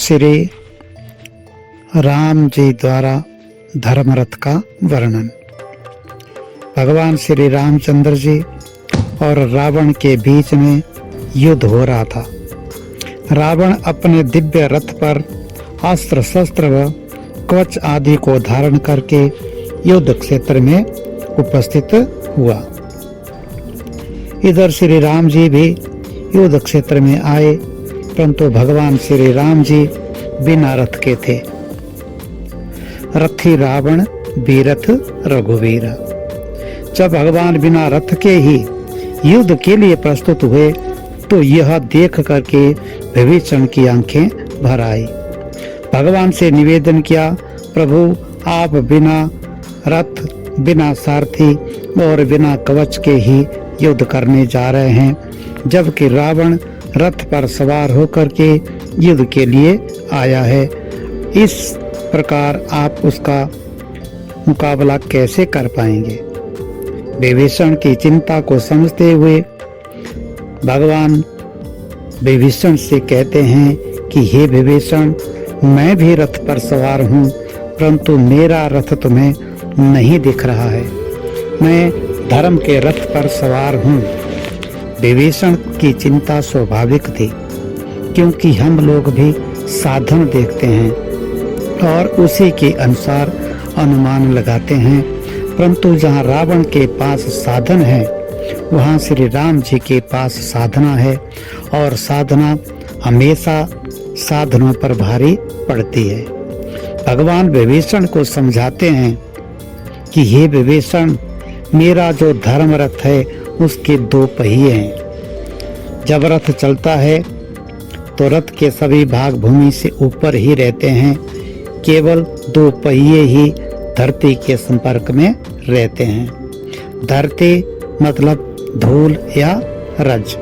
श्री राम जी द्वारा धर्मरथ का वर्णन। भगवान श्री रामचंद्र जी और रावण के बीच में युद्ध हो रहा था। रावण अपने दिव्य रथ पर अस्त्र शस्त्र व कवच आदि को धारण करके युद्ध क्षेत्र में उपस्थित हुआ। इधर श्री राम जी भी युद्ध क्षेत्र में आए, परंतु भगवान श्री राम जी बिना रथ के थे। रथी रावण बीरथ रघुवीर। जब भगवान बिना रथ के ही युद्ध के लिए प्रस्तुत हुए तो यह देख करके विभीषण की आंखें भर आई। भगवान से निवेदन किया, प्रभु आप बिना रथ, बिना सारथी और बिना कवच के ही युद्ध करने जा रहे हैं, जबकि रावण रथ पर सवार होकर के युद्ध के लिए आया है। इस प्रकार आप उसका मुकाबला कैसे कर पाएंगे? विभीषण की चिंता को समझते हुए भगवान विभीषण से कहते हैं कि हे विभीषण, मैं भी रथ पर सवार हूँ, परंतु मेरा रथ तुम्हें नहीं दिख रहा है। मैं धर्म के रथ पर सवार हूँ। विभीषण की चिंता स्वाभाविक थी, क्योंकि हम लोग भी साधन देखते हैं और उसी के अनुसार अनुमान लगाते हैं, परंतु जहाँ रावण के पास साधन है वहाँ श्री राम जी के पास साधना है, और साधना हमेशा साधनों पर भारी पड़ती है। भगवान विभीषण को समझाते हैं कि हे विभीषण, मेरा जो धर्म रथ है उसके दो पहिए हैं। जब रथ चलता है तो रथ के सभी भाग भूमि से ऊपर ही रहते हैं, केवल दो पहिए ही धरती के संपर्क में रहते हैं। धरती मतलब धूल या रज।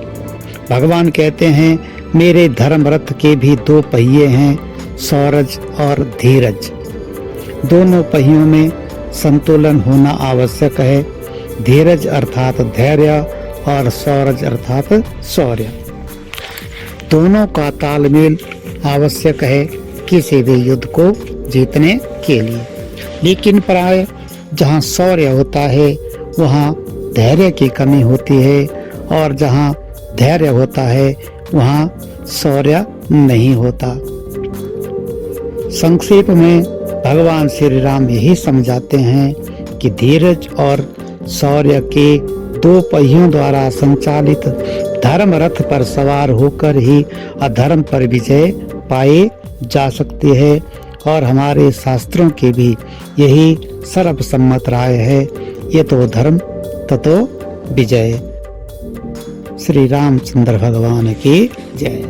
भगवान कहते हैं मेरे धर्म रथ के भी दो पहिए हैं, सौरज और धीरज। दोनों पहियों में संतुलन होना आवश्यक है। धीरज अर्थात धैर्य और सौरज अर्थात शौर्य। दोनों का तालमेल आवश्यक है किसी भी युद्ध को जीतने के लिए। लेकिन प्राय जहाँ शौर्य होता है वहाँ धैर्य की कमी होती है, और जहाँ धैर्य होता है वहाँ शौर्य नहीं होता। संक्षेप में भगवान श्री राम यही समझाते हैं कि धीरज और शौर्य के दो पहियों द्वारा संचालित धर्म रथ पर सवार होकर ही अधर्म पर विजय पाए जा सकती है, और हमारे शास्त्रों की भी यही सर्वसम्मत राय है। ये तो धर्म ततो विजय। श्री रामचंद्र भगवान की जय।